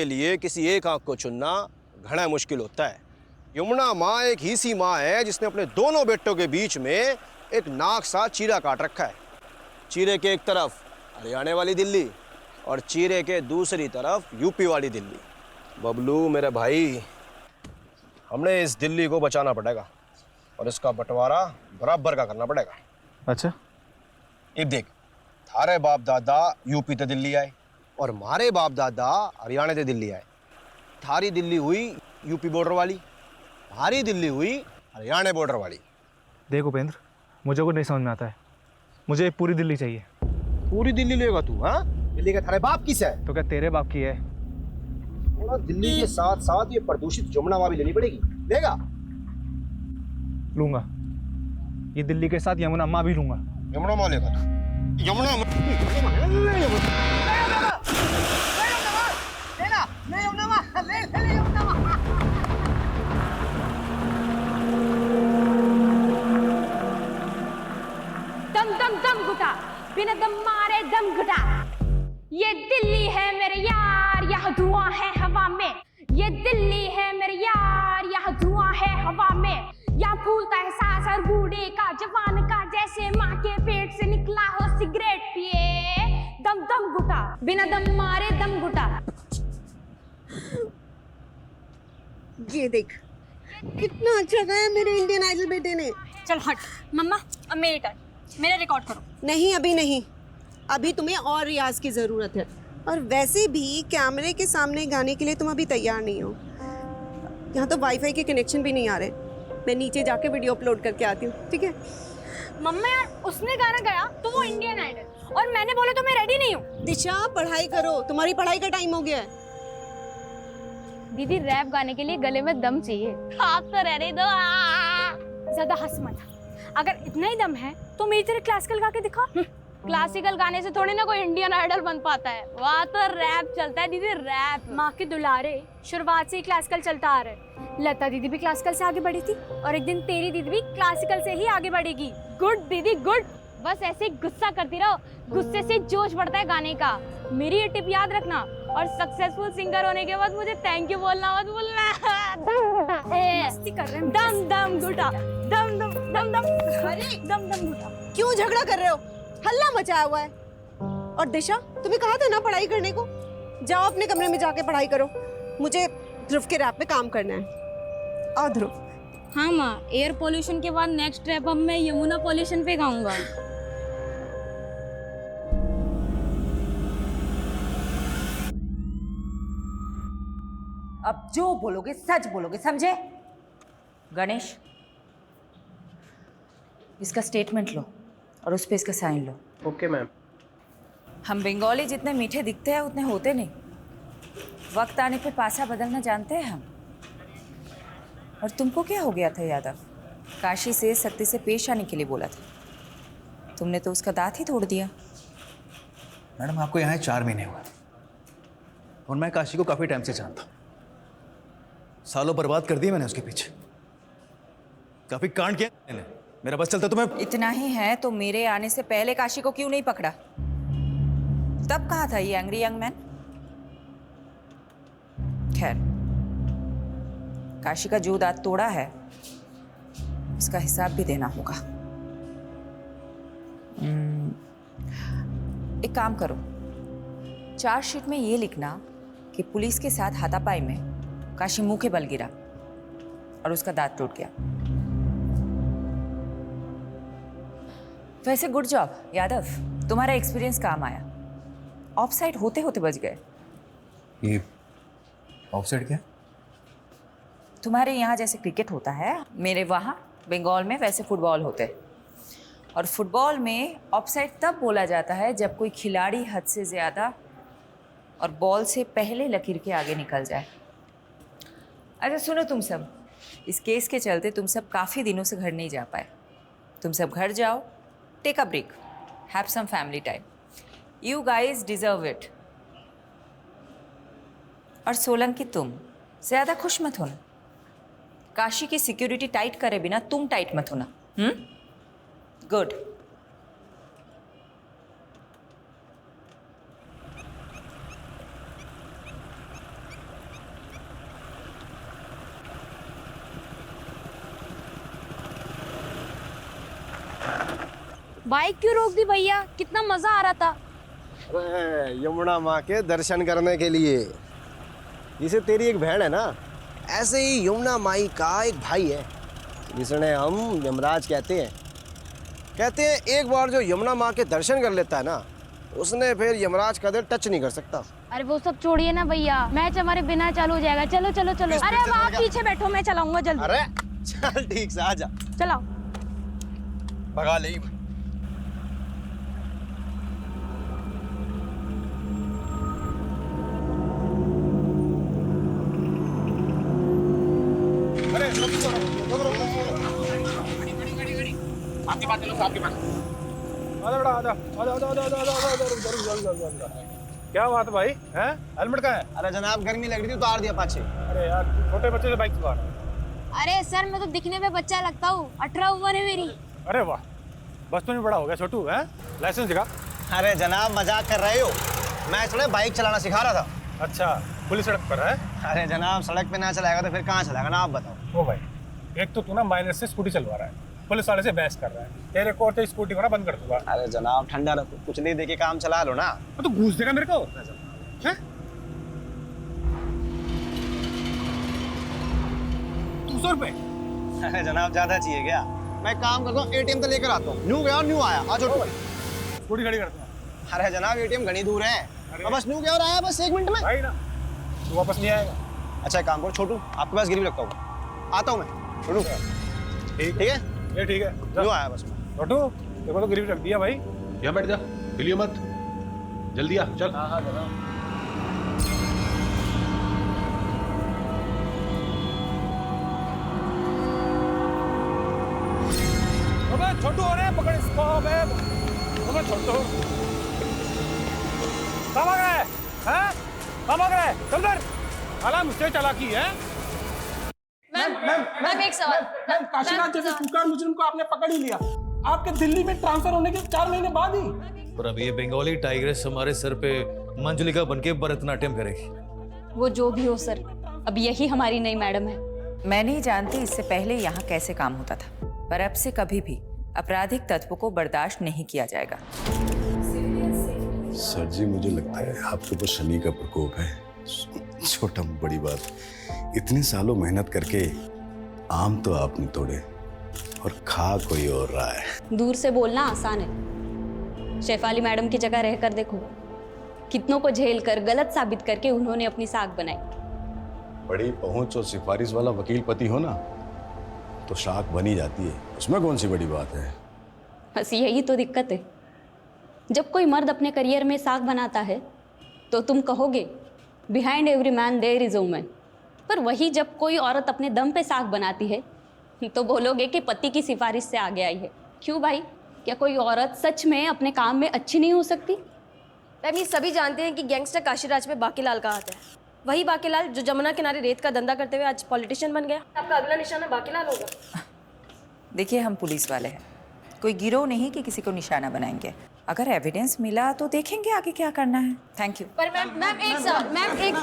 के लिए किसी एक आंख को चुनना घना मुश्किल होता है। यमुना माँ एक ही सी माँ है जिसने अपने दोनों बेटों के बीच में एक नाक सा चीरा काट रखा है। चीरे के एक तरफ हरियाणा वाली दिल्ली और चीरे के दूसरी तरफ यूपी वाली दिल्ली। बबलू मेरे भाई, हमने इस दिल्ली को बचाना पड़ेगा और इसका बंटवारा बराबर का करना पड़ेगा। अच्छा, अब देख, थारे बाप दादा यूपी ते दिल्ली आए और हमारे बाप दादा हरियाणा से दिल्ली आए। थारी दिल्ली हुई यूपी बॉर्डर वाली, हमारी दिल्ली हुई हरियाणा बॉर्डर वाली। देख उपेंद्र, मुझे कुछ नहीं समझ में आता है। मुझे एक पूरी दिल्ली चाहिए। पूरी दिल्ली लेगा तू? हाँ, दिल्ली का थारे बाप किस है? तो क्या तेरे बाप की है? और दिल्ली के साथ साथ ये प्रदूषित यमुना माँ भी लेनी पड़ेगी। लेगा? लूंगा। ये दिल्ली के साथ यमुना माँ भी लूंगा। यमुना माँ लेगा तू? यमुना दम दम दम घुटा, बिना दम मारे दम घुटा। ये दिल्ली है मेरे यार, यहाँ धुआं है हवा में। ये दिल्ली है मेरे यार, यहाँ धुआं है हवा में। यहाँ फूलता है सांस और बूढ़े का जवान का, जैसे माँ के पेट से निकला हो सिगरेट पिए। दम दम घुटा, बिना दम मारे दम घुटा। ये देख, कितना अच्छा गाया मेरे इंडियन आइडल बेटे ने। चल हट मम्मा, अब मेरी टर्न, मेरा रिकॉर्ड करो। नहीं, अभी नहीं, अभी तुम्हें और रियाज की जरूरत है। और वैसे भी कैमरे के सामने गाने के लिए तुम अभी तैयार नहीं हो। यहाँ तो वाईफाई के कनेक्शन भी नहीं आ रहे। मैं नीचे जाके वीडियो अपलोड करके आती हूँ, ठीक है? मम्मा यार, उसने गाना गाया तो वो इंडियन आइडल, और मैंने बोला तो मैं रेडी नहीं हूँ। दिशा, पढ़ाई करो, तुम्हारी पढ़ाई का टाइम हो गया है। दीदी, रैप गाने के लिए गले में दम चाहिए। आप तो रहने दो, ज्यादा हंस मत। अगर इतना ही दम है तो मेरी तरह क्लासिकल गा के दिखा। क्लासिकल गाने से थोड़ी ना कोई इंडियन आइडल बन पाता है, वहाँ तो रैप चलता है दीदी, रैप। माँ के दुलारे, शुरुआत से ही क्लासिकल चलता आ रहा है। लता दीदी भी क्लासिकल से आगे बढ़ी थी, और एक दिन तेरी दीदी भी क्लासिकल से ही आगे बढ़ेगी। गुड दीदी गुड। बस ऐसे ही गुस्सा करती रहो, गुस्से से जोश बढ़ता है गाने का। मेरी ये टिप याद रखना, और सक्सेसफुल सिंगर होने के बाद मुझे थैंक यू बोलना मत भूलना। मस्ती कर रहे हैं। दम दम घुटा, दम दम दम दम, अरे दम दम घुटा। क्यों झगड़ा कर रहे हो? हल्ला मचाया हुआ है। और दिशा, तुम्हें कहा था ना पढ़ाई करने को? जाओ अपने कमरे में जाके पढ़ाई करो। मुझे ध्रुव के रैप पे काम करना है। आओ ध्रुव। हाँ माँ, एयर पोल्यूशन के बाद नेक्स्ट रैप अब मैं यमुना पोल्यूशन पे गाऊंगा। अब जो बोलोगे सच बोलोगे, समझे? गणेश, इसका स्टेटमेंट लो और उस पे इसका साइन लो। Okay ma'am. हम बंगाली जितने मीठे दिखते हैं उतने होते नहीं। वक्त आने पे पासा बदलना जानते हैं हम। और तुमको क्या हो गया था यादव? काशी से सत्य से पेश आने के लिए बोला था, तुमने तो उसका दांत ही तोड़ दिया। मैडम, आपको यहाँ 4 महीने हुए और मैं काशी को काफ़ी टाइम से जानता हूँ। सालों बर्बाद कर दिए मैंने उसके पीछे, काफ़ी कांड किया मैंने। मेरा बस चलता तो मैं। इतना ही है तो मेरे आने से पहले काशी को क्यों नहीं पकड़ा? तब कहाँ था ये एंग्री यंग मैन? खैर, काशी का जो दांत तोड़ा है उसका हिसाब भी देना होगा। एक काम करो, चार्जशीट में ये लिखना कि पुलिस के साथ हाथापाई में काशी मुंह के बल गिरा और उसका दांत टूट गया। वैसे गुड जॉब यादव, तुम्हारा एक्सपीरियंस काम आया। ऑफसाइड होते होते बच गए। ये ऑफसाइड क्या? तुम्हारे यहाँ जैसे क्रिकेट होता है, मेरे वहाँ बंगाल में वैसे फुटबॉल होते हैं। और फुटबॉल में ऑफसाइड तब बोला जाता है जब कोई खिलाड़ी हद से ज़्यादा और बॉल से पहले लकीर के आगे निकल जाए। अच्छा सुनो तुम सब, इस केस के चलते तुम सब काफ़ी दिनों से घर नहीं जा पाए। तुम सब घर जाओ, take a break, have some family time. You guys deserve it. और सोलंकी, तुम ज़्यादा खुश मत होना। काशी की सिक्योरिटी टाइट करे बिना तुम टाइट मत होना। गुड। बाइक क्यों रोक दी भैया? कितना मजा आ रहा था। अरे यमुना माँ के दर्शन करने के लिए। जिसे तेरी एक बहन है ना, ऐसे ही यमुना माई का एक भाई है जिसने हम यमराज कहते हैं। कहते हैं एक बार जो यमुना माँ के दर्शन कर लेता है ना, उसने फिर यमराज का दिल टच नहीं कर सकता। अरे वो सब छोड़िए ना भैया, मैच हमारे बिना चालू हो जाएगा। चलो चलो चलो। अरे अब आप पीछे बैठो, मैं चलाऊंगा जल्दी। अरे चल ठीक से आजा, चलाओ। भगा ले। क्या बात है भाई? हैं? हेलमेट कहाँ है? अरे जनाब गर्मी लग रही थी, उतार दिया पाछे। अरे यार, छोटे बच्चे से बाइक चला। अरे सर, मैं तो दिखने में बच्चा लगता हूँ। 18 उम्र है मेरी। अरे वाह, बस तो नहीं बड़ा हो गया छोटू। हैं? लाइसेंस दिखा। अरे जनाब मजाक कर रहे हो? मैं थोड़े बाइक चलाना सिखा रहा था। अच्छा, पुलिस सड़क पर है? अरे जनाब सड़क पे ना चलाएगा तो फिर कहाँ चलाएगा ना, आप बताओ। ओ भाई, एक तो तू ना माइनर से स्कूटी चलवा रहा है, पुलिस वाले से बहस कर रहा है। तेरे को तो स्कूटी को ना बंद कर दूंगा। अरे जनाब ठंडा रखो, कुछ नहीं देके काम चला लो ना। तो घूस देगा मेरे को? हैं? 200 रुपए? अरे जनाब ज्यादा चाहिए क्या? मैं काम करता हूँ, एटीएम तो लेकर आता हूँ। न्यू गया और न्यू आया। आज स्कूटी खड़ी करता हूँ। अरे जनाब एटीएम घनी दूर है, तो बस न्यू गया और आया बस 1 मिनट में। भाई ना, तू वापस नहीं आएगा। अच्छा एक काम करो छोटू, आपके पास गिरवी रखता हूँ, आता हूँ मैं। छोटू ठीक है, ये ठीक है। न्यू आया बस मैं। छोटू, तेरे को तो गिरवी रख दिया भाई। यहाँ बैठ जा, हिलियो मत, जल्दी आ, चल। हाँ जनाब। अबे छोटू हो रहे, पकड़ इसको। अबे छोटू, कहाँ भाग रहा है? हैं? कहाँ भाग रहा है? चल इधर। साला मुझसे चालाकी है। मैम एक सवाल। मैम, काशीनाथ जैसे कुख्यात मुजरिम को आपने पकड़ ही लिया, आपके दिल्ली में ट्रांसफर होने के 4 महीने बाद ही। पर अब ये बंगाली टाइग्रेस हमारे सर पे मंजुलिका बनके भरतनाट्यम करेगी। वो जो भी हो सर, अब यही हमारी नई मैडम है। मैं नहीं जानती इससे पहले यहाँ कैसे काम होता था, पर अब से कभी भी आपराधिक तत्व को बर्दाश्त नहीं किया जाएगा। सर जी मुझे लगता है आपके ऊपर शनि का प्रकोप है। छोटा बड़ी बात, इतने सालों मेहनत करके आम तो आप नहीं तोड़े और खा कोई और रहा है। दूर से बोलना आसान है, शेफाली मैडम की जगह रहकर देखो, कितनों को झेल कर गलत साबित करके उन्होंने अपनी साख बनाई। बड़ी पहुंच और सिफारिश वाला वकील पति हो ना, तो शाख बनी जाती है, उसमें कौन सी बड़ी बात है। बस यही तो दिक्कत है, जब कोई मर्द अपने करियर में साख बनाता है तो तुम कहोगे behind every man there is a woman, पर वही जब कोई औरत अपने दम पे साख बनाती है तो बोलोगे कि पति की सिफारिश से आगे आई है। क्यों भाई, क्या कोई औरत सच में अपने काम में अच्छी नहीं हो सकती? मैम ये सभी जानते हैं कि गैंगस्टर काशीराज में बाकीलाल का हाथ है। वही बाकीलाल जो जमुना किनारे रेत का धंधा करते हुए आज पॉलिटिशियन बन गया। आपका अगला निशाना बाकीलाल होगा। देखिए, हम पुलिस वाले हैं, कोई गिरोह नहीं कि किसी को निशाना बनाएंगे। अगर एविडेंस मिला तो देखेंगे आगे क्या करना है। Thank you. पर मैम एक सवाल, मैम एक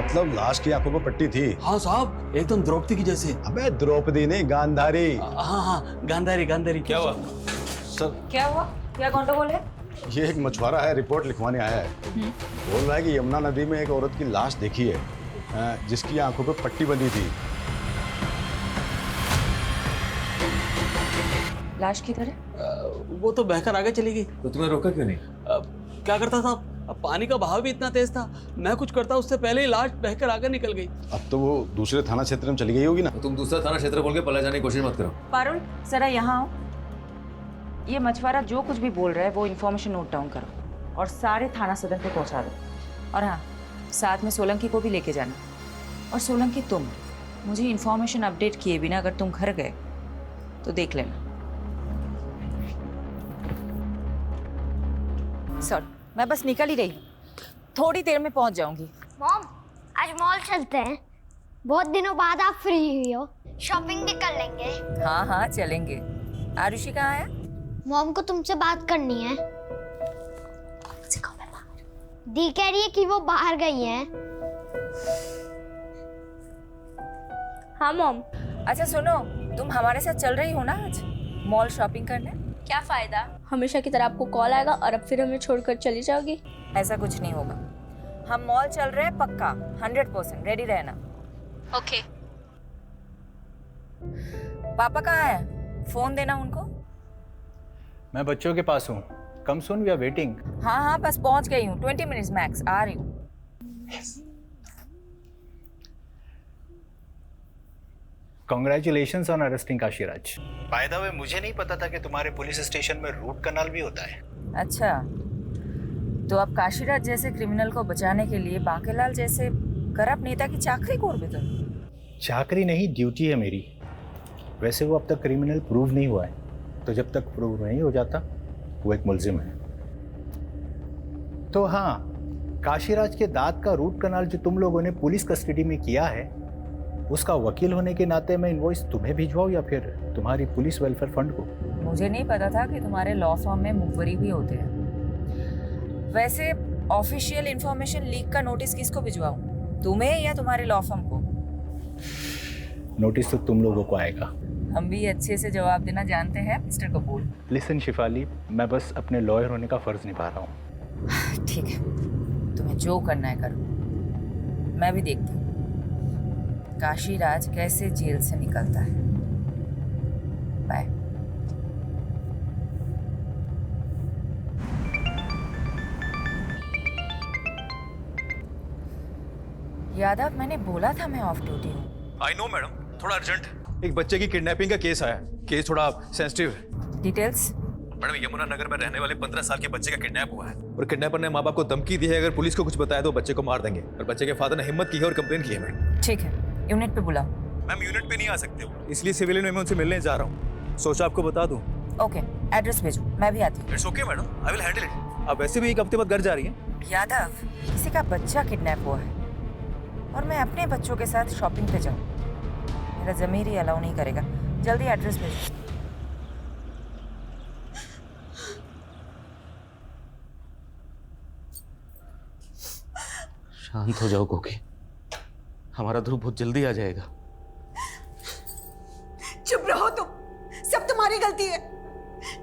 मतलब लाश की आंखों पर पट्टी थी? हाँ साहब, एकदम द्रौपदी की जैसे। अबे द्रौपदी नहीं, गांधारी। हाँ, गांधारी गांधारी। क्या हुआ सर? क्या हुआ? क्या गंडगोल है? ये एक मछुआरा है, रिपोर्ट लिखवाने आया है। बोल रहा है कि यमुना नदी में एक औरत की लाश देखी है, जिसकी आंखों पर पट्टी बंधी थी। लाश की तरह? वो तो बहकर आगे चली गई। तो तुम्हें रोका क्यों नहीं? क्या करता था, अब पानी का बहाव भी इतना तेज था, मैं कुछ करता उससे पहले ही लाश बहकर आगे निकल गई। अब तो वो दूसरे थाना क्षेत्र में चली गई होगी ना। तो तुम दूसरा थाना क्षेत्र बोल के पला जाने की कोशिश मत करो। पारुल, जरा यहाँ आओ। ये मछुआरा जो कुछ भी बोल रहा है वो इन्फॉर्मेशन नोट डाउन करो और सारे थाना सदर पे पहुँचा दो। और हाँ, साथ में सोलंकी को भी लेके जाना। और सोलंकी, तुम मुझे इन्फॉर्मेशन अपडेट किए बिना अगर तुम घर गए तो देख लेना। सॉरी, मैं बस निकल ही रही हूँ, थोड़ी देर में पहुँच जाऊँगी। मॉम, आज मॉल चलते हैं। बहुत दिनों बाद आप फ्री हुई हो, शॉपिंग भी कर लेंगे। हाँ हाँ चलेंगे। आरुषि कहाँ है? मॉम को तुमसे बात करनी है। दी कह रही है कि वो बाहर गई हैं। हाँ मॉम। अच्छा सुनो, तुम हमारे साथ चल रही हो ना आज मॉल शॉपिंग करने? क्या फायदा, हमेशा की तरह आपको कॉल आएगा और अब फिर हमें छोड़कर चली जाओगी। ऐसा कुछ नहीं होगा, हम मॉल चल रहे हैं पक्का, 100% रेडी रहना। ओके। पापा कहाँ है? फोन देना उनको। मैं बच्चों के पास हूँ, कम सुन, वी आर वेटिंग। हाँ हाँ बस पहुंच गई हूँ, 20 मिनट्स मैक्स, आ रही हूँ। Congratulations on arresting Kashiraj. By the way, मुझे नहीं पता था कि तुम्हारे पुलिस स्टेशन में रूट कनाल भी होता है। अच्छा, तो अब काशीराज जैसे क्रिमिनल को बचाने के लिए बाकेलाल जैसे करप्ट नेता की चाकरी को भी तुम? चाकरी नहीं, ड्यूटी है मेरी। वैसे वो अब तक क्रिमिनल प्रूव नहीं हुआ है, तो जब तक प्रूव नहीं हो जाता वो एक मुलजिम है। तो हाँ, काशीराज के दांत का रूट कनाल जो तुम लोगों ने पुलिस कस्टडी में किया है, उसका वकील होने के नाते मैं इनवॉइस तुम्हें भिजवाऊं या फिर तुम्हारी पुलिस वेलफेयर फंड को? मुझे नहीं पता था कि तुम्हारे लॉ फर्म में मुखबरी भी होते हैं। वैसे ऑफिशियल इंफॉर्मेशन लीक का नोटिस किसको भिजवाऊं, तुम्हें या तुम्हारे लॉ फर्म को? नोटिस तो तुम लोगों को आएगा। हम भी अच्छे से जवाब देना जानते हैं मिस्टर कपूर। लिसन शिफाली, मैं बस अपने लॉयर होने का फर्ज निभा रहा हूँ। ठीक है, तुम्हें जो करना है करो, मैं भी देखती हूँ काशीराज कैसे जेल से निकलता है। बाय। यादव, मैंने बोला था मैं ऑफ ड्यूटी हूँ। आई नो मैडम, थोड़ा अर्जेंट है। एक बच्चे की किडनैपिंग का केस आया, केस थोड़ा सेंसिटिव है। डिटेल्स? मैडम, यमुना नगर में रहने वाले 15 साल के बच्चे का किडनैप हुआ है और किडनैपर ने माँ बाप को धमकी दी है अगर पुलिस को कुछ बताया तो बच्चे को मार देंगे। और बच्चे के फादर ने हिम्मत की है और कंप्लेन की है। मैडम ठीक है, यूनिट पे बुलाओ। मैम, यूनिट पे नहीं आ सकते हो, इसलिए सिविलियन में मैं उनसे मिलने जा रहा हूँ। सोचा आपको बता दूँ। ओके, एड्रेस भेजो, मैं भी आती हूँ। It's okay madam, I will handle it. आप वैसे भी एक हफ्ते बाद घर जा रही हैं। यादव, किसी का बच्चा किडनैप हुआ है और मैं अपने बच्चों के साथ शॉपिंग पे जाऊँ, मेरा ज़मीर ही अलाउ नहीं करेगा। जल्दी एड्रेस भेजो। शांत हो जाओ कोकी, हमारा ध्रुव बहुत जल्दी आ जाएगा। चुप रहो तुम, सब तुम्हारी गलती है।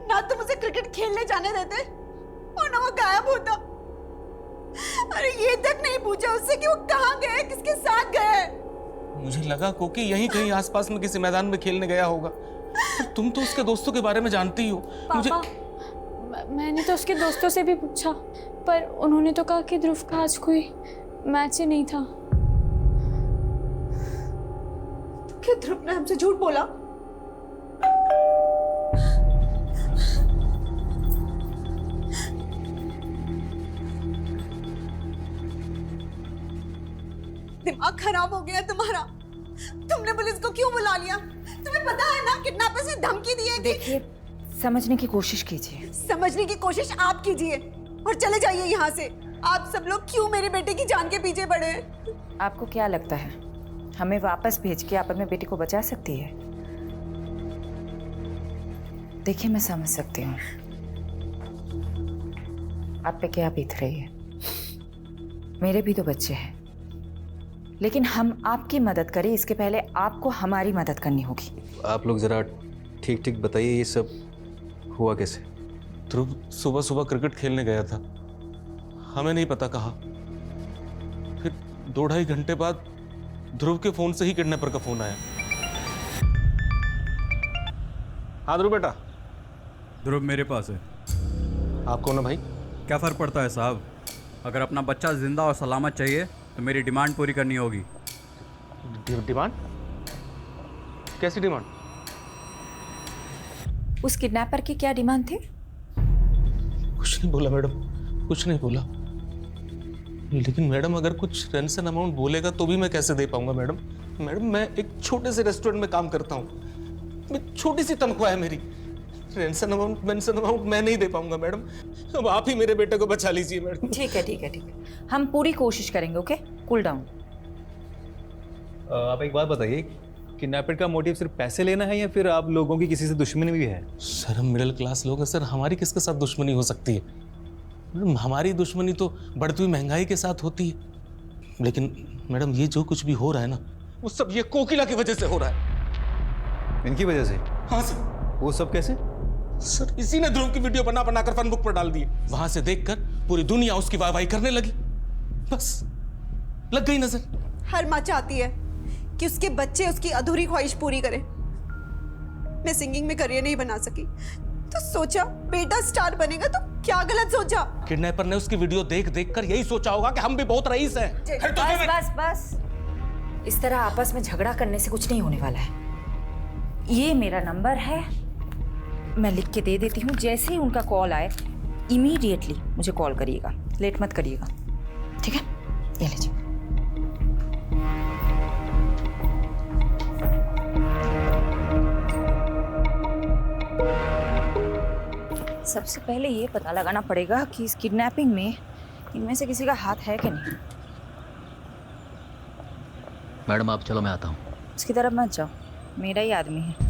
ना तुम उसे क्रिकेट खेलने जाने देते और ना वो गायब होता। अरे ये तक नहीं पूछा उससे कि वो कहाँ गए, किसके साथ गए। मुझे लगा कोकी यहीं कहीं आसपास में किसी मैदान में खेलने गया होगा। तुम तो उसके दोस्तों के बारे में जानती हो। पापा, मैंने तो उसके दोस्तों से भी पूछा, पर उन्होंने तो कहा कि ध्रुव का आज कोई मैच ही नहीं था। क्या ध्रुव ने हमसे झूठ बोला? दिमाग खराब हो गया तुम्हारा। तुमने पुलिस को क्यों बुला लिया? तुम्हें पता है ना किडनैपर से धमकी दी है कि... देखिए, समझने की कोशिश कीजिए। समझने की कोशिश आप कीजिए और चले जाइए यहाँ से। आप सब लोग क्यों मेरे बेटे की जान के पीछे पड़े हैं? आपको क्या लगता है हमें वापस भेज के आप अपने बेटे को बचा सकती है? देखिए, मैं समझ सकती हूँ आप पे क्या बीत रही है। मेरे भी तो बच्चे हैं, लेकिन हम आपकी मदद करें इसके पहले आपको हमारी मदद करनी होगी। आप लोग जरा ठीक ठीक बताइए, ये सब हुआ कैसे? ध्रुव सुबह सुबह क्रिकेट खेलने गया था, हमें नहीं पता कहा। फिर 2-2.5 घंटे बाद ध्रुव के फोन से ही किडनैपर का फोन आया। हाँ ध्रुव बेटा। ध्रुव मेरे पास है। आप कौन है भाई? क्या फ़र्क पड़ता है साहब, अगर अपना बच्चा जिंदा और सलामत चाहिए तो मेरी डिमांड पूरी करनी होगी। डिमांड? कैसी डिमांड? उस किडनैपर की क्या डिमांड थी? कुछ नहीं बोला मैडम, कुछ नहीं बोला। लेकिन मैडम, अगर कुछ रेंसन अमाउंट बोलेगा तो भी मैं कैसे दे पाऊंगा मैडम? मैडम, मैं एक छोटे से रेस्टोरेंट में काम करता हूँ, छोटी सी तनख्वाह है मेरी। रेंसन अमाउंट मैं नहीं दे पाऊंगा मैडम। अब आप ही मेरे बेटे को बचा लीजिए मैडम। ठीक है, ठीक है, ठीक है, हम पूरी कोशिश करेंगे। Okay, cool down. आप एक बात बताइए, किडनैपर का मोटिव सिर्फ पैसे लेना है या फिर आप लोगों की किसी से दुश्मनी भी है? सर हम मिडिल क्लास लोग हैं सर, हमारी किसके साथ दुश्मनी हो सकती है? मैडम हमारी दुश्मनी तो बढ़ती हुई महंगाई के साथ होती है। लेकिन मैडम ये जो कुछ भी हो रहा है ना, वो सब ये कोकिला की वजह से हो रहा है। इनकी वजह से? हाँ सर। वो सब कैसे? सर इसी ने ध्रुव की वीडियो बना बनाकर फन बुक पर डाल दी। वहां से देखकर पूरी दुनिया उसकी वाहवाही करने लगी, बस लग गई नजर। हर माँ चाहती है कि उसके बच्चे उसकी अधूरी ख्वाहिश पूरी करें। मैं सिंगिंग में करियर नहीं बना सकी तो सोचा बेटा स्टार बनेगा, तो क्या गलत सोचा? किडनैपर ने उसकी वीडियो देख देख कर यही सोचा होगा कि हम भी बहुत रईस हैं। बस बस बस, इस तरह आपस में झगड़ा करने से कुछ नहीं होने वाला है। ये मेरा नंबर है, मैं लिख के दे देती हूँ। जैसे ही उनका कॉल आए इमीडिएटली मुझे कॉल करिएगा, लेट मत करिएगा, ठीक है? ये लीजिए। सबसे पहले ये पता लगाना पड़ेगा कि इस किडनैपिंग में इनमें से किसी का हाथ है कि नहीं। मैडम आप चलो, मैं आता हूँ। उसकी तरफ मत जाओ, मेरा ही आदमी है।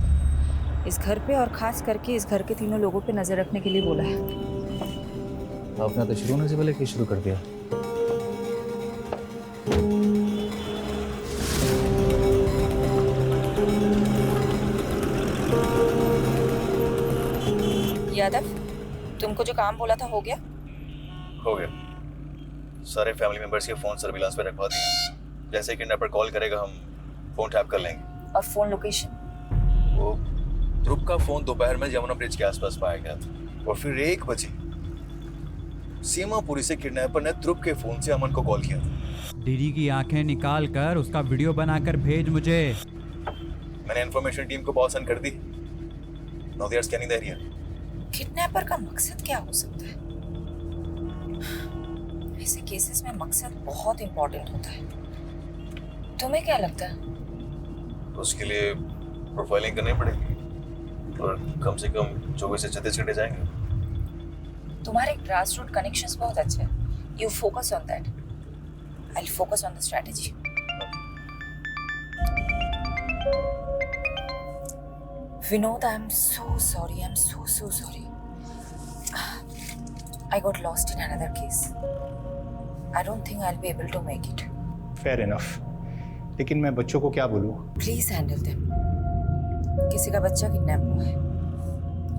इस घर पे और खास करके इस घर के तीनों लोगों पे नजर रखने के लिए बोला है। आपने तो शुरू होने से पहले शुरू कर दिया। यादव, तुमको जो काम बोला था हो गया? हो गया। सारे फैमिली मेंबर्स के फोन सर्विलांस पे रखवा दिए। जैसे किडनैपर कॉल करेगा हम फोन टैप कर लेंगे। और फोन लोकेशन? वो ध्रुव का फोन दोपहर में यमुना ब्रिज के आसपास पाया गया था और फिर 1 बजे सीमापुरी से किडनैपर ने ध्रुव के फोन से अमन को कॉल किया था। दीदी की आंखें निकाल कर उसका वीडियो बनाकर भेज मुझे। मैंने इन्फॉर्मेशन टीम को पॉज कर दी। Now they are scanning the area. Kidnapper का मकसद क्या हो सकता है? ऐसे केसेस में मकसद बहुत इंपॉर्टेंट होता है। तुम्हें क्या लगता है? उसके लिए प्रोफाइलिंग करनी पड़ेगी और कम से कम 24 से 36 घंटे जाएंगे। तुम्हारे ग्रास रूट कनेक्शंस बहुत अच्छे हैं। You focus on that, I will focus on the strategy. Vinod, I'm so sorry. I'm so sorry. I got lost in another case. I don't think I'll be able to make it. Fair enough. लेकिन मैं बच्चों को क्या बोलूँ? Please handle them. किसी का बच्चा kidnap हुआ है.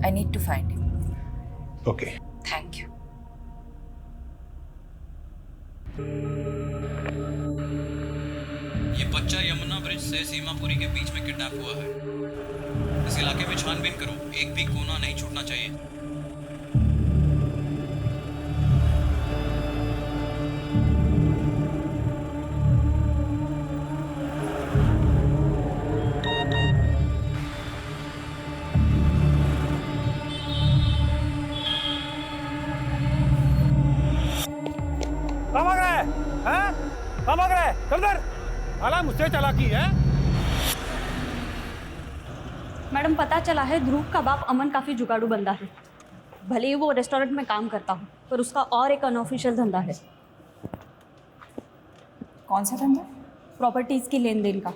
I need to find him. Okay. Thank you. ये बच्चा यमुना ब्रिज से सीमापुरी के बीच में किडनैप हुआ है। इस इलाके में छानबीन करो, एक भी कोना नहीं छूटना चाहिए। कहाँ भाग रहा है? हैं? कहाँ भाग रहा है? चल इधर। साला मुझसे चालाकी है। मैडम पता चला है ध्रुव का बाप अमन काफ़ी जुगाड़ू बंदा है। भले ही वो रेस्टोरेंट में काम करता हो, पर उसका और एक अनऑफिशियल धंधा है। कौन सा धंधा? प्रॉपर्टीज़ की लेन देन का।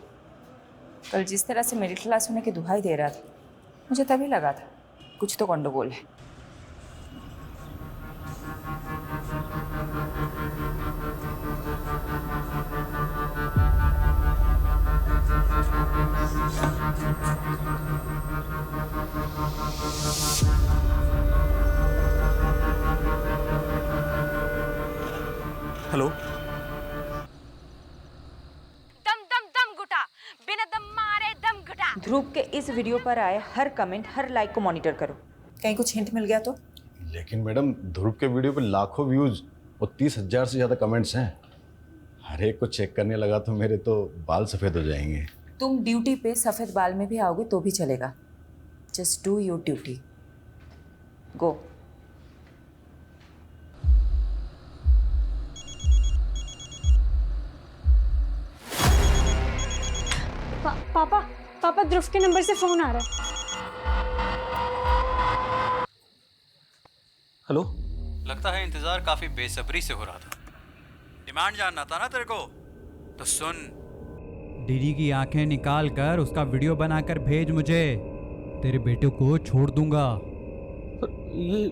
कल जिस तरह से मिडिल क्लास होने की दुहाई दे रहा था, मुझे तभी लगा था कुछ तो गंडगोल है। हेलो, दम दम दम घुटा, बिना दम मारे दम घुटा। ध्रुव के इस वीडियो पर आए हर कमेंट, हर लाइक को मॉनिटर करो। कहीं कुछ हिंट मिल गया तो? लेकिन मैडम ध्रुव के वीडियो पे लाखों व्यूज और 30,000 से ज़्यादा कमेंट्स हैं। हर एक को चेक करने लगा तो मेरे तो बाल सफ़ेद हो जाएंगे। तुम ड्यूटी पे सफ़ेद बाल में भी आओगे तो भी चलेगा। Just do your duty. Go. पापा ध्रुव के नंबर से फोन आ रहा है। हेलो। लगता है इंतजार काफी बेसब्री से हो रहा था। डिमांड जानना था ना तेरे को? तो सुन, डीडी की आंखें निकाल कर उसका वीडियो बनाकर भेज मुझे। तेरे बेटे को छोड़ दूंगा।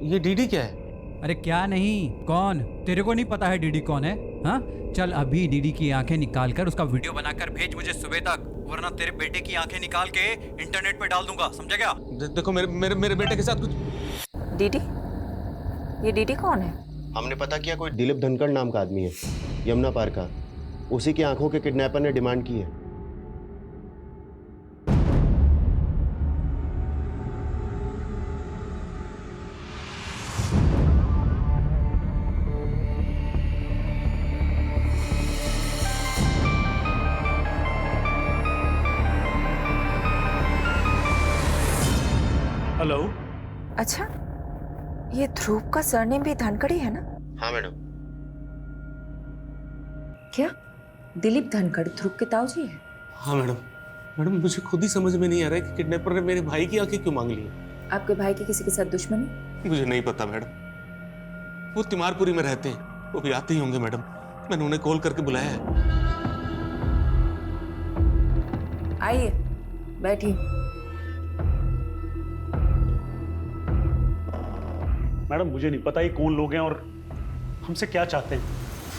ये डीडी क्या है? अरे क्या नहीं, कौन? तेरे को नहीं पता है डीडी कौन है? हाँ, चल अभी डीडी की आंखें निकाल कर उसका वीडियो बनाकर भेज मुझे सुबह तक, वरना तेरे बेटे की आंखें निकाल के इंटरनेट पे डाल दूंगा, समझा क्या? देखो मेरे बेटे के साथ कुछ। डीडी? ये डीडी कौन है? हमने पता किया, कोई दिलीप धनखड़ नाम का आदमी है, यमुना पार का। उसी की आंखों के किडनैपर ने डिमांड की है। हेलो। अच्छा, ये ध्रुव का सरनेम भी धनखड़ी है ना? हाँ मैडम। क्या दिलीप धनखड़ ध्रुव के ताऊजी है? हाँ मैडम मुझे खुद ही समझ में नहीं आ रहा है कि किडनैपर ने मेरे भाई की आंखें क्यों मांग ली है। आपके भाई की किसी के साथ दुश्मनी? मुझे नहीं पता मैडम, वो तिमारपुरी में रहते हैं, वो भी आते ही होंगे मैडम। मैंने उन्हें कॉल करके बुलाया है। आइए बैठिए। मैडम मुझे नहीं पता ये कौन लोग हैं और हमसे क्या चाहते हैं।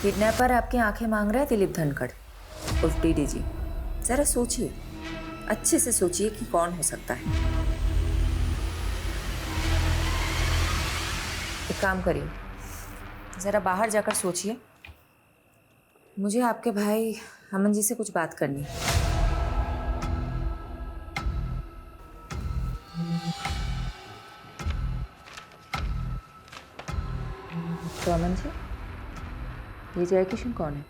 किडनैपर आपकी आंखें मांग रहा है दिलीप धनखड़ उर्फ डीडी जी। जरा सोचिए, अच्छे से सोचिए कि कौन हो सकता है। एक काम करिए, जरा बाहर जाकर सोचिए। मुझे आपके भाई अमन जी से कुछ बात करनी है। तो अमन जी, ये जय किशन कौन है?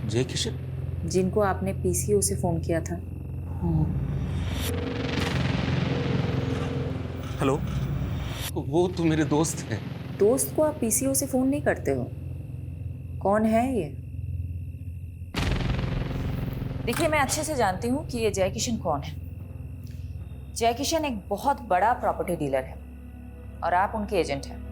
जय किशन? जिनको आपने पीसीओ से फोन किया था। हेलो, वो तो मेरे दोस्त हैं। दोस्त को आप पीसीओ से फोन नहीं करते हो? कौन है ये? देखिए, मैं अच्छे से जानती हूँ कि ये जय किशन कौन है। जय किशन एक बहुत बड़ा प्रॉपर्टी डीलर है और आप उनके एजेंट हैं।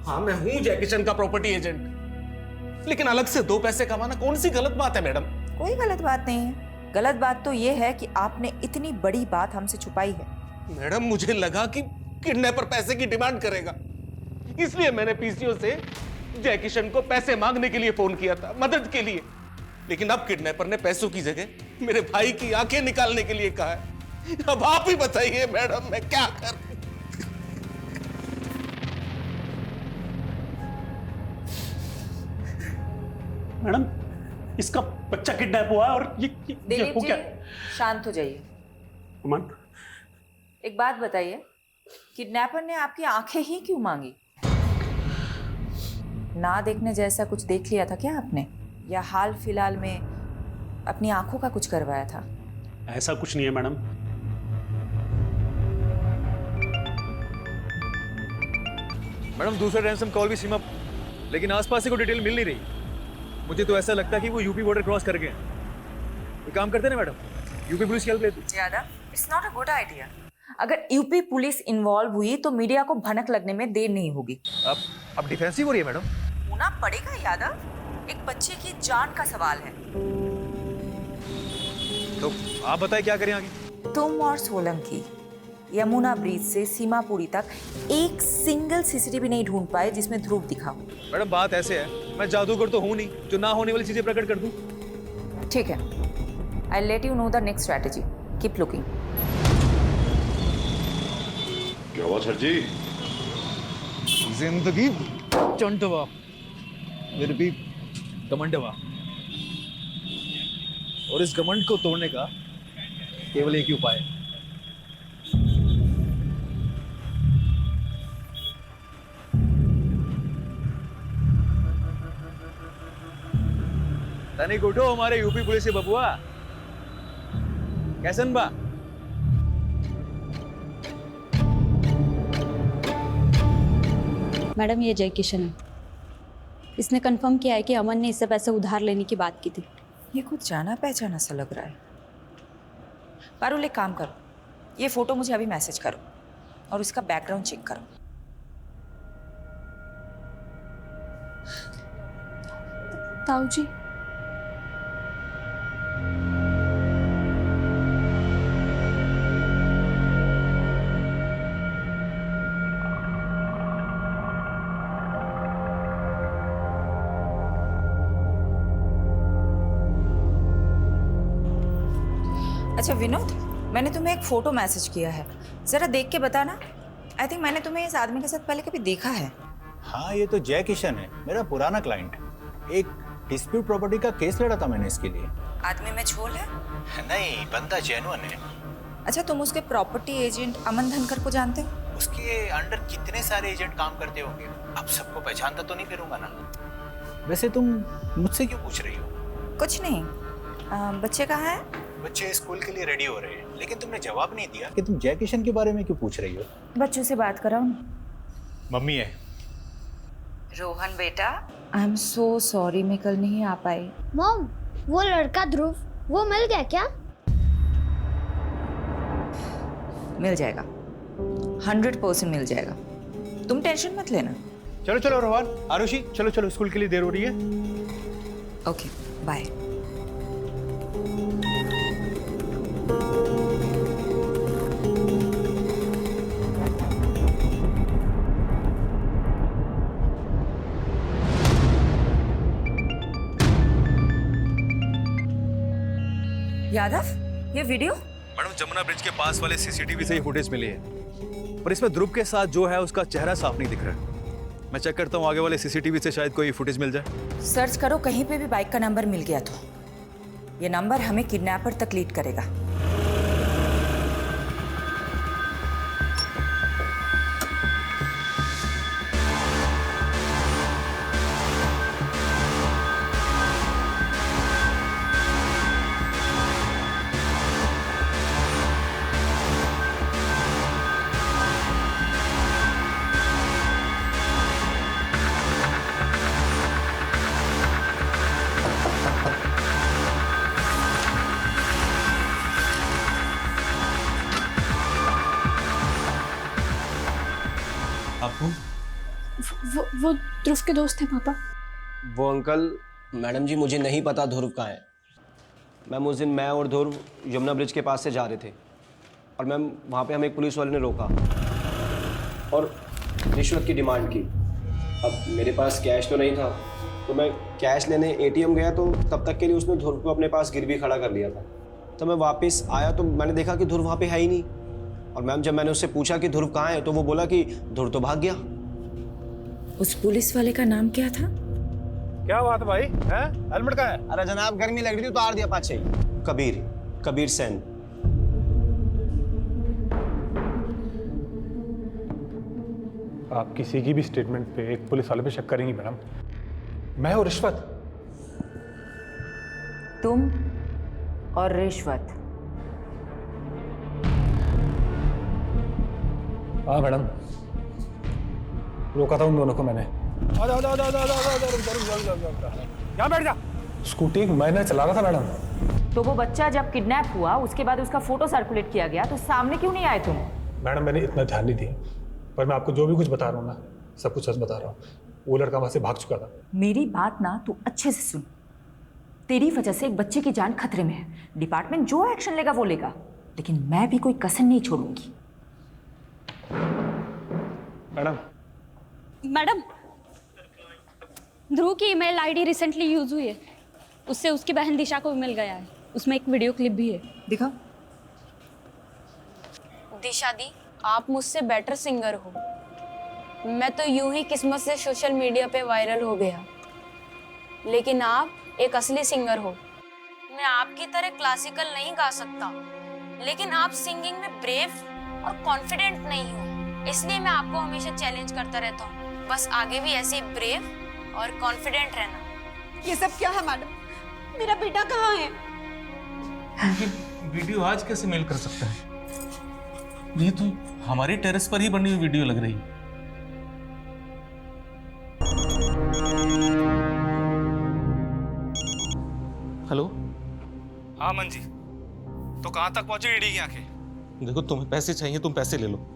हाँ, मैं हूँ जय किशन का प्रॉपर्टी एजेंट, लेकिन अलग से 2 पैसे कमाना कौन सी गलत बात है मैडम? कोई गलत बात नहीं है। गलत बात तो ये है कि आपने इतनी बड़ी बात हमसे छुपाई है। मैडम, मुझे लगा कि किडनैपर पैसे की डिमांड करेगा, इसलिए मैंने पीसीओ से जय किशन को पैसे मांगने के लिए फोन किया था, मदद के लिए। लेकिन अब किडनैपर ने पैसों की जगह मेरे भाई की आंखें निकालने के लिए कहा है। अब आप ही बताइए मैडम, मैं क्या करूं? मैडम, इसका बच्चा किडनैप हुआ है और ये दिलीप हो जी, क्या? शांत हो जाइए। अमन, एक बात बताइए, किडनैपर ने आपकी आंखें ही क्यों मांगी? ना देखने जैसा कुछ देख लिया था क्या आपने, या हाल फिलहाल में अपनी आंखों का कुछ करवाया था? ऐसा कुछ नहीं है मैडम। मैडम, दूसरा रैंसम कॉल भी सीमा, लेकिन आसपास से कोई डिटेल मिल नहीं रही। मुझे तो ऐसा लगता है कि वो यूपी बॉर्डर क्रॉस कर गए हैं। ये काम करते ना मैडम, यूपी पुलिस की हेल्प लेती। ज्यादा it's not a good idea. अगर यूपी पुलिस इन्वॉल्व हुई तो मीडिया को भनक लगने में देर नहीं होगी। अब डिफेंसिव हो रही है मैडम। होना पड़ेगा यादव, एक बच्चे की जान का सवाल है। तो आप बताएं क्या करें आगे? तुम और सोलंकी यमुना ब्रिज से सीमापुरी तक एक सिंगल सीसीटीवी नहीं ढूंढ पाए जिसमें ध्रुव दिखा हो। मैडम, बात ऐसे है, मैं जादूगर तो हूं नहीं जो ना होने वाली चीजें प्रकट कर दूं। ठीक है, I let you know the next strategy. Keep looking. क्या हुआ सर जी? जिंदगी चंटवा, फिर भी घमंडवा, और इस घमंड को तोड़ने का केवल एक ही उपाय है। तनिक उठो हमारे यूपी पुलिस के बबुआ। कैसन बा? मैडम, ये जय किशन है। इसने कंफर्म किया है कि अमन ने इससे पैसे उधार लेने की बात की थी। ये कुछ जाना पहचाना सा लग रहा है। पारुल, एक काम करो, ये फोटो मुझे अभी मैसेज करो और इसका बैकग्राउंड चेक करो। ताऊ जी, अच्छा विनोद, मैंने तुम्हें एक फ़ोटो मैसेज किया है, ज़रा देख के बताना। आई थिंक मैंने तुम्हें इस आदमी के साथ पहले कभी देखा है। हाँ, ये तो जय किशन है, मेरा पुराना क्लाइंट। एक डिस्प्यूट प्रॉपर्टी का केस लड़ा था मैंने इसके लिए। आदमी में झोल है? नहीं, बंदा जेन्युइन है। अच्छा, तुम उसके प्रॉपर्टी एजेंट अमन धनकर को जानते हो? उसके अंडर कितने सारे एजेंट काम करते होंगे, अब सबको पहचानता तो नहीं फिरूंगा ना। वैसे तुम मुझसे क्यों पूछ रही हो? कुछ नहीं। बच्चे कहाँ हैं? बच्चे स्कूल के लिए रेडी हो रहे हैं, लेकिन तुमने जवाब नहीं दिया कि तुम जय किशन के बारे में क्यों पूछ रही हो। बच्चों से बात कराओ ना। मम्मी है। रोहन बेटा, आई एम सो सॉरी, मैं कल नहीं आ पाई। मॉम, वो लड़का ध्रुव, वो मिल गया क्या? मिल जाएगा, 100% मिल जाएगा, तुम टेंशन मत लेना। चलो चलो रोहन, आरुषि, चलो चलो, स्कूल के लिए देर हो रही है। Okay, bye. यादव, ये वीडियो? मैडम, जमुना ब्रिज के पास वाले सीसीटीवी से ही फुटेज मिली है, पर इसमें ध्रुव के साथ जो है उसका चेहरा साफ नहीं दिख रहा है। मैं चेक करता हूँ आगे वाले सीसीटीवी से शायद कोई फुटेज मिल जाए। सर्च करो, कहीं पे भी बाइक का नंबर मिल गया तो ये नंबर हमें किडनैपर तक लीड करेगा। वो ध्रुव के दोस्त हैं पापा। वो अंकल, मैडम जी मुझे नहीं पता ध्रुव कहाँ है। मैम, उस दिन मैं और ध्रुव यमुना ब्रिज के पास से जा रहे थे और मैम वहाँ पे हमें एक पुलिस वाले ने रोका और रिश्वत की डिमांड की। अब मेरे पास कैश तो नहीं था, तो मैं कैश लेने एटीएम गया, तो तब तक के लिए उसने ध्रुव को अपने पास गिरवी खड़ा कर लिया था। तो मैं वापस आया तो मैंने देखा कि ध्रुव वहाँ पे है ही नहीं। और मैम, जब मैंने उससे पूछा कि ध्रुव कहाँ है, तो वो बोला कि ध्रुव तो भाग गया। उस पुलिस वाले का नाम क्या था? क्या बात है भाई, हैं? हेलमेट का है? अरे जनाब, गर्मी लग रही थी, उतार दिया पाछे। कबीर सेन। आप किसी की भी स्टेटमेंट पे एक पुलिस वाले पे शक करेंगी मैडम? मैं और रिश्वत? तुम और रिश्वत? हाँ मैडम, रोका था उन दोनों को मैंने। यहाँ बैठ जा। स्कूटी मैंने चला रहा था मैडम। तो वो बच्चा जब किडनैप हुआ उसके बाद उसका फोटो सर्कुलेट किया गया, तो सामने क्यों नहीं आए तुम? मैडम, मैंने इतना ध्यान नहीं दिया, पर मैं आपको जो भी कुछ बता रहा हूँ ना, सब कुछ सच बता रहा हूँ। वो लड़का वहां से भाग चुका था। मेरी बात ना तू अच्छे से सुन। तेरी वजह से एक बच्चे की जान खतरे में है। डिपार्टमेंट जो एक्शन लेगा वो लेगा, लेकिन मैं भी कोई कसर नहीं छोड़ूंगी। मैडम, ध्रुव की ईमेल आईडी रिसेंटली यूज हुई है, उससे उसकी बहन दिशा को भी मिल गया है। उसमें एक वीडियो क्लिप भी है। दिखाओ। दिशा दी, आप मुझसे बेटर सिंगर हो। मैं तो यूं ही किस्मत से सोशल मीडिया पे वायरल हो गया, लेकिन आप एक असली सिंगर हो। मैं आपकी तरह क्लासिकल नहीं गा सकता, लेकिन आप सिंगिंग में ब्रेव और कॉन्फिडेंट नहीं हो, इसलिए मैं आपको हमेशा चैलेंज करता रहता हूँ। बस आगे भी ऐसे ब्रेव और कॉन्फिडेंट रहना। ये सब क्या है मैडम? मेरा बेटा कहाँ है? वीडियो आज कैसे मेल कर सकता है? ये तो हमारी टेरेस पर ही बनी हुई वीडियो लग रही है। हेलो। हाँ मंजी, तो कहाँ तक पहुंचे ईडी की आंखें? देखो, तुम्हें पैसे चाहिए, तुम पैसे ले लो।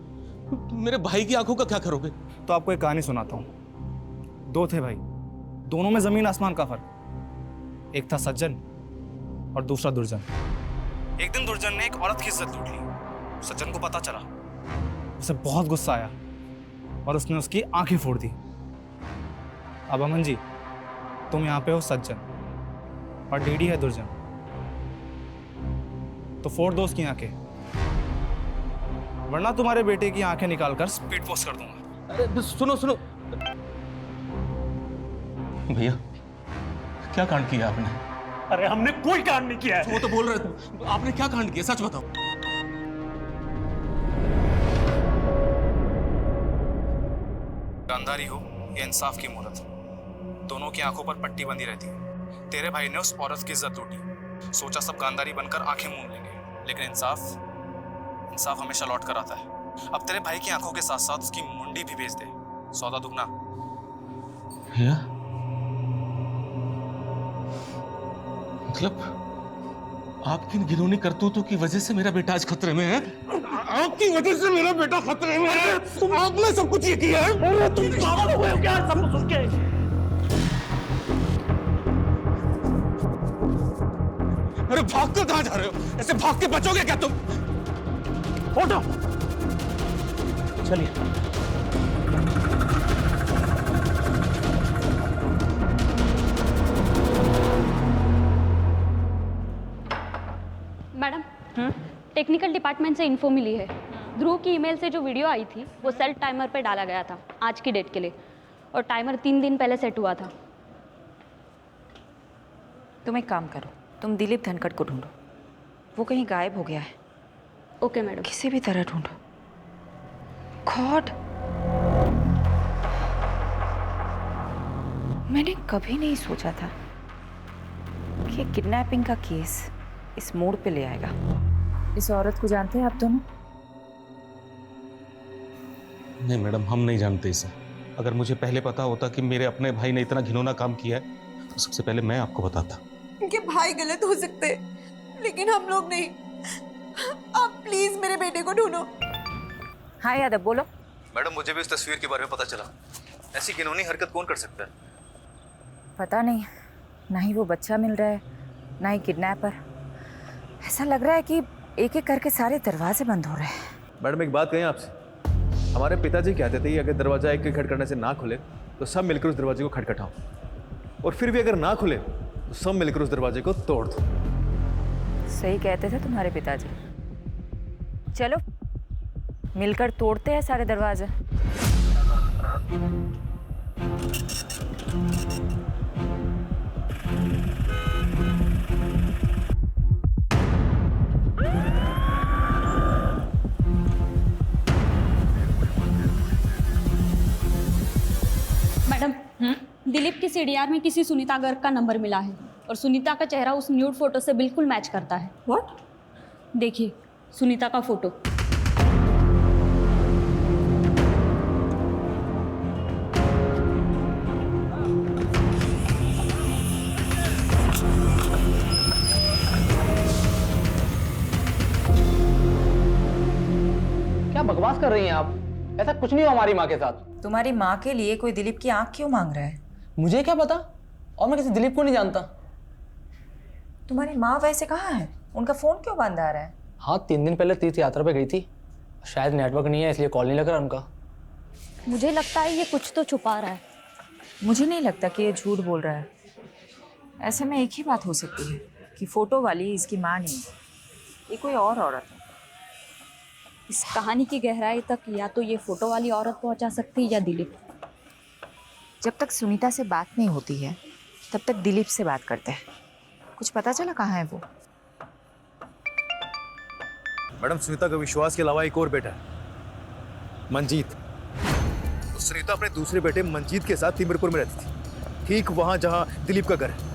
मेरे भाई की आंखों का क्या करोगे? तो आपको एक कहानी सुनाता हूँ। दो थे भाई, दोनों में जमीन आसमान का फर्क। एक था सज्जन और दूसरा दुर्जन। एक दिन दुर्जन ने एक औरत की इज्जत लूट ली। सज्जन को पता चला, उसे बहुत गुस्सा आया और उसने उसकी आंखें फोड़ दी। अब अमन जी, तुम यहाँ पे हो सज्जन और डीडी है दुर्जन। तो फोड़ दो उसकी आंखें, वरना तुम्हारे बेटे की आंखें निकालकर स्पीड पोस्ट कर दूंगा। अरे सुनो सुनो भैया, क्या कांड किया आपने? अरे हमने कोई कांड नहीं किया है। वो तो बोल रहे थे, आपने क्या कांड किया, सच बताओ। गांधारी हो या इंसाफ की मूरत, दोनों की आंखों पर पट्टी बंधी रहती है। तेरे भाई ने उस औरत की इज्जत लूटी, सोचा सब गांधारी बनकर आंखें मूंद लेंगे, लेकिन इंसाफ हमेशा लौट कर आता है। अब तेरे भाई की आंखों के साथ साथ उसकी मुंडी भी भेज दे, सौदा दुगना। भैया मतलब आपकी इन घिनौनी करतूतों की वजह से मेरा बेटा आज खतरे में है? आपकी वजह से मेरा बेटा खतरे में है? आपने सब कुछ ये किया है? अरे तुम पागल हो गए हो क्या सब कुछ सुन के? अरे भाग कर कहां जा रहे हो? ऐसे भाग के बचोगे क्या तुम? उठो, चलिए। मैडम, टेक्निकल डिपार्टमेंट से इन्फो मिली है। ध्रुव की ईमेल से जो वीडियो आई थी वो सेल्फ टाइमर पे डाला गया था आज की डेट के लिए, और टाइमर 3 दिन पहले सेट हुआ था। तुम एक काम करो, तुम दिलीप धनखड़ को ढूंढो, वो कहीं गायब हो गया है। Okay madam. किसी भी तरह ढूंढो। गॉड, मैंने कभी नहीं सोचा था कि किडनैपिंग का केस इस मोड़ पे ले आएगा। इस औरत को जानते हैं आप दोनों? नहीं मैडम, हम नहीं जानते इसे। अगर मुझे पहले पता होता कि मेरे अपने भाई ने इतना घिनौना काम किया है तो सबसे पहले मैं आपको बताता। उनके भाई गलत हो सकते, लेकिन हम लोग नहीं। आप प्लीज मेरे बेटे को ढूंढो। हाँ यादव, बोलो। मैडम, मुझे भी इस तस्वीर के बारे में पता चला। ऐसी घिनौनी हरकत कौन कर सकता है? पता नहीं, ना ही वो बच्चा मिल रहा है, ना ही किडनैपर। ऐसा लग रहा है कि एक एक करके सारे दरवाजे बंद हो रहे हैं। मैडम, एक बात कहें आपसे, हमारे पिताजी कहते थे कि अगर दरवाजा एक एक खटखटाने से ना खुले तो सब मिलकर उस दरवाजे को खटखटाओ, और फिर भी अगर ना खुले तो सब मिलकर उस दरवाजे को तोड़ दो। सही कहते थे तुम्हारे पिताजी। चलो मिलकर तोड़ते हैं सारे दरवाजे। मैडम, दिलीप की सीडीआर में किसी सुनीता गर्ग का नंबर मिला है, और सुनीता का चेहरा उस न्यूड फोटो से बिल्कुल मैच करता है। व्हाट? देखिए सुनीता का फोटो। क्या बकवास कर रही हैं आप? ऐसा कुछ नहीं हो हमारी माँ के साथ। तुम्हारी माँ के लिए कोई दिलीप की आंख क्यों मांग रहा है? मुझे क्या पता, और मैं किसी दिलीप को नहीं जानता। तुम्हारी माँ वैसे कहाँ है? उनका फोन क्यों बंद आ रहा है? हाँ, 3 दिन पहले तीर्थ यात्रा पे गई थी, शायद नेटवर्क नहीं है इसलिए कॉल नहीं लग रहा उनका। मुझे लगता है ये कुछ तो छुपा रहा है। मुझे नहीं लगता कि ये झूठ बोल रहा है। ऐसे में एक ही बात हो सकती है कि फोटो वाली इसकी माँ नहीं, ये कोई और औरत है। इस कहानी की गहराई तक या तो ये फोटो वाली औरत पहुंचा सकती है या दिलीप। जब तक सुनीता से बात नहीं होती है तब तक दिलीप से बात करते हैं। कुछ पता चला कहाँ है वो? मैडम, सुनीता का विश्वास के अलावा एक और बेटा है, मंजीत। तो सुनीता अपने दूसरे बेटे मंजीत के साथ तिमिरपुर में रहती थी, ठीक वहां जहां दिलीप का घर है।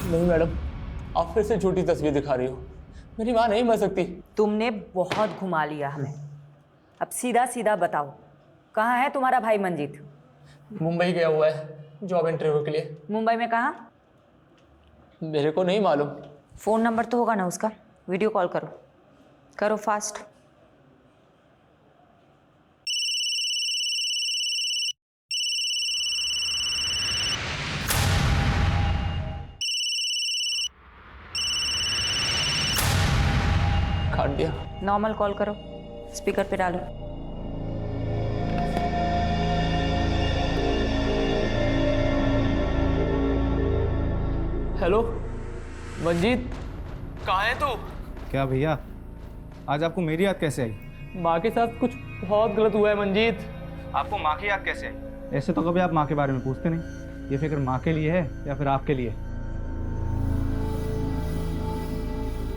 नहीं मैडम, आप फिर से झूठी तस्वीर दिखा रही हो। मेरी माँ नहीं मर सकती। तुमने बहुत घुमा लिया हमें। अब सीधा सीधा बताओ, कहाँ है तुम्हारा भाई मंजीत? मुंबई गया हुआ है जॉब इंटरव्यू के लिए। मुंबई में कहाँ? मेरे को नहीं मालूम। फ़ोन नंबर तो होगा ना उसका? वीडियो कॉल करो, करो फास्ट। काट दिया। नॉर्मल कॉल करो, स्पीकर पे डालो। हेलो मंजीत, कहाँ है तू? क्या भैया, आज आपको मेरी याद कैसे आई? माँ के साथ कुछ बहुत गलत हुआ है मंजीत। आपको माँ की याद कैसे आई? ऐसे तो कभी आप माँ के बारे में पूछते नहीं। ये फिक्र माँ के लिए है या फिर आपके लिए?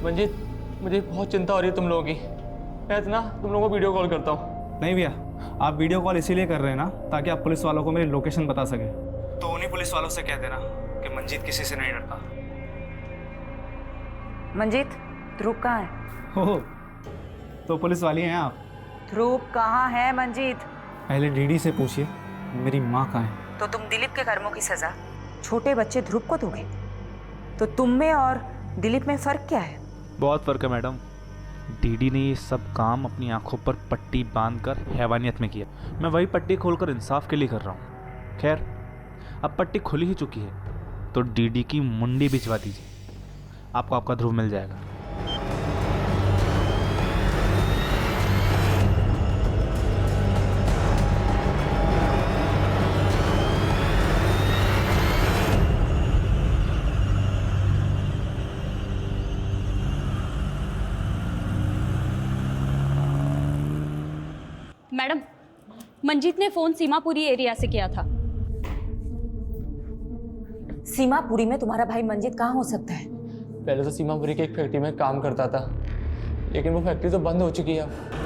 मंजीत, मुझे बहुत चिंता हो रही है तुम लोगों की। मैं ना तुम लोगों को वीडियो कॉल करता हूँ। नहीं भैया, आप वीडियो कॉल इसीलिए कर रहे हैं ना ताकि आप पुलिस वालों को मेरी लोकेशन बता सके। तो उन्हीं पुलिस वालों से कह देना कि मंजीत किसी से नहीं डरता। मंजीत, ध्रुव कहाँ है? हो तो पुलिस वाली हैं आप? ध्रुव कहाँ है मंजीत? पहले डीडी से पूछिए मेरी माँ कहाँ है। तो तुम दिलीप के कर्मों की सजा छोटे बच्चे ध्रुव को दोगे? तो तुम में और दिलीप में फर्क क्या है? बहुत फर्क है मैडम। डीडी ने ये सब काम अपनी आंखों पर पट्टी बांधकर हैवानियत में किया। मैं वही पट्टी खोलकर इंसाफ के लिए कर रहा हूँ। खैर, अब पट्टी खुली ही चुकी है तो डीडी की मुंडी भिजवा दीजिए, आपको आपका ध्रुव मिल जाएगा। मैडम, मंजीत ने फोन सीमापुरी एरिया से किया था। सीमापुरी में तुम्हारा भाई मंजीत कहाँ हो सकता है? पहले तो सीमापुरी के एक फैक्ट्री में काम करता था, लेकिन वो फैक्ट्री तो बंद हो चुकी है अब।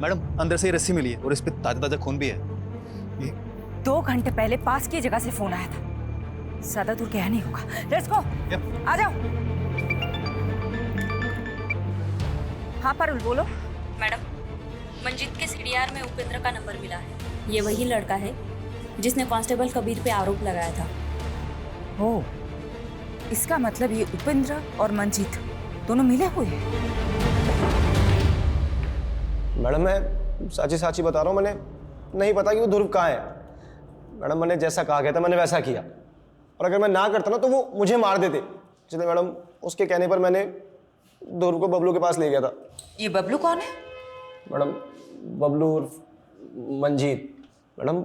मैडम, अंदर से ही रस्सी मिली है और इस पे ताजा ताजा खून भी है। 2 घंटे पहले पास की जगह से फोन आया था। ज्यादा दूर गया नहीं होगा। लेट्स गो, आ जाओ। हाँ पारुल, बोलो। मैडम, मंजीत के सीडीआर में उपेंद्र का नंबर मिला है। ये वही लड़का है जिसने कांस्टेबल कबीर पे आरोप लगाया था। ओह, इसका मतलब ये उपेंद्र और मंजीत दोनों मिले हुए हैं। मैडम, मैं साची साची बता रहा हूँ, मैंने नहीं पता कि वो ध्रुव कहाँ है। मैडम, मैंने जैसा कहा गया था मैंने वैसा किया, और अगर मैं ना करता ना तो वो मुझे मार देते। इसलिए मैडम, उसके कहने पर मैंने ध्रुव को बबलू के पास ले गया था। ये बबलू कौन है? मैडम, बबलू उर्फ मंजीत। मैडम,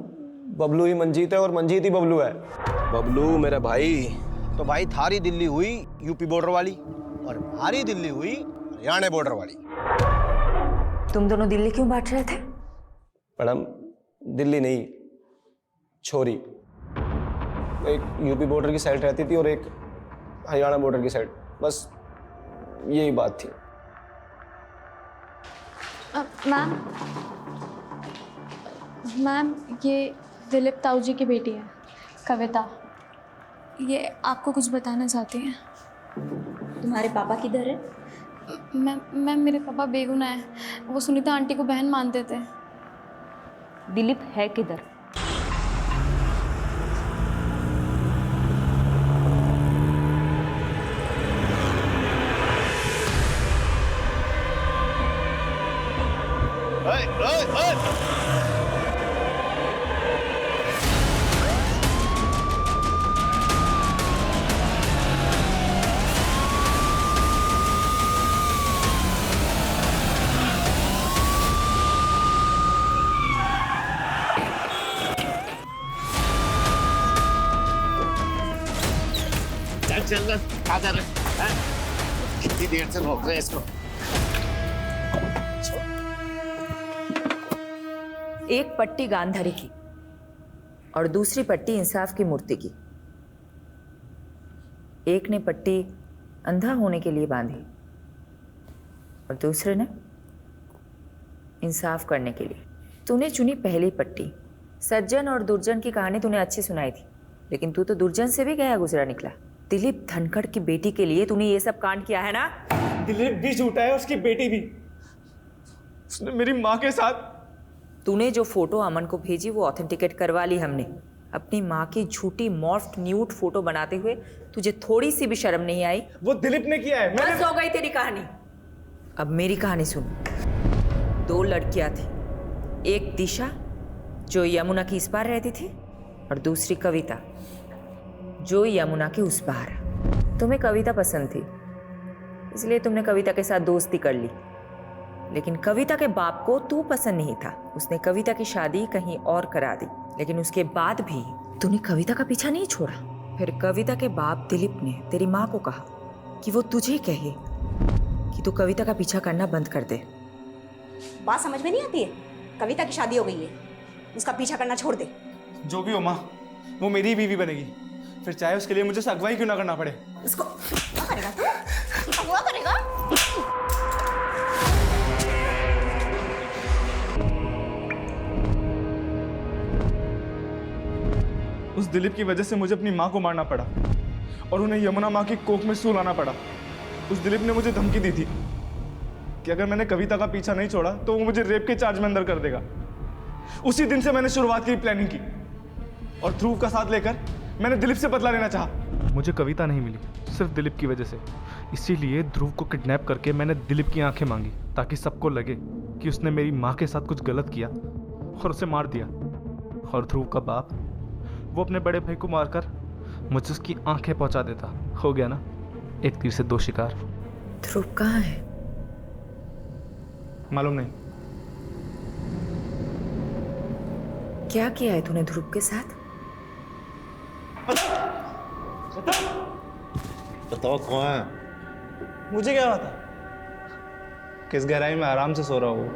बबलू ही मंजीत है और मंजीत ही बबलू है। बबलू मेरा भाई, तो भाई थारी दिल्ली हुई यूपी बॉर्डर वाली, और भारी दिल्ली हुई हरियाणा बॉर्डर वाली। तुम दोनों दिल्ली क्यों बांट रहे थे? मैडम, दिल्ली नहीं, छोरी। एक यूपी बॉर्डर की साइड रहती थी और एक हरियाणा बॉर्डर की साइड, बस यही बात थी। मैम, ये दिलीप ताऊ जी की बेटी है, कविता। ये आपको कुछ बताना चाहती हैं। तुम्हारे पापा किधर है? मैम, मेरे पापा बेगुनाह हैं। वो सुनीता आंटी को बहन मानते थे। दिलीप है किधर? चल क्या कर रहे हैं? कितनी देर से रोक रहे हैं इसको? एक पट्टी गांधारी की और दूसरी पट्टी इंसाफ की मूर्ति की। एक ने पट्टी अंधा होने के लिए बांधी और दूसरे ने इंसाफ करने के लिए। तूने चुनी पहली पट्टी। सज्जन और दुर्जन की कहानी तूने अच्छी सुनाई थी, लेकिन तू तो दुर्जन से भी गया गुजरा निकला। दिलीप धनखड़ की बेटी के लिए तूने ये सब कांड किया है ना? दिलीप भी झूठा है, उसकी बेटी भी। उसने मेरी माँ के साथ। तूने जो फोटो अमन को भेजी वो ऑथेंटिकेट करवा ली हमने। अपनी माँ की झूठी मॉर्फ्ड न्यूड फोटो बनाते हुए तुझे थोड़ी सी भी शर्म नहीं आई? वो दिलीप ने किया है। बस हो गई तेरी कहानी। अब मेरी कहानी सुन। 2 लड़कियां थी, एक दिशा जो यमुना की इस पार रहती थी और दूसरी कविता जो यमुना के उस पार। तुम्हें कविता पसंद थी इसलिए तुमने कविता के साथ दोस्ती कर ली, लेकिन कविता के बाप को तू पसंद नहीं था। उसने कविता की शादी कहीं और करा दी, लेकिन उसके बाद भी तूने कविता का पीछा नहीं छोड़ा। फिर कविता के बाप दिलीप ने तेरी माँ को कहा कि वो तुझे कहे कि तू कविता का पीछा करना बंद कर दे। बात समझ में नहीं आती है? कविता की शादी हो गई है, उसका पीछा करना छोड़ दे। जो भी हो माँ, वो मेरी ही बीवी बनेगी, फिर चाहे उसके लिए मुझे अगवाई क्यों ना करना पड़े। इसको क्या करेगा तू? अगवा करेगा? उस दिलीप की वजह से मुझे अपनी माँ को मारना पड़ा और उन्हें यमुना माँ की कोख में सुलाना पड़ा। उस दिलीप ने मुझे धमकी दी थी कि अगर मैंने कविता का पीछा नहीं छोड़ा तो वो मुझे रेप के चार्ज में अंदर कर देगा। उसी दिन से मैंने शुरुआत की, प्लानिंग की और ध्रुव का साथ लेकर मैंने दिलीप से बदला लेना चाहा। मुझे कविता नहीं मिली सिर्फ दिलीप की वजह से, इसीलिए ध्रुव को किडनैप करके मैंने दिलीप की आंखें मांगी ताकि सबको लगे कि उसने मेरी माँ के साथ कुछ गलत किया और उसे मार दिया। और ध्रुव का बाप वो अपने बड़े भाई को मारकर मुझे उसकी आंखें पहुंचा देता। हो गया ना, एक तीर से 2 शिकार। ध्रुव कहाँ है? मालूम नहीं। क्या किया है तूने ध्रुव के साथ? बताओ कौन है? मुझे क्या पता, किस गहराई में आराम से सो रहा हूँ।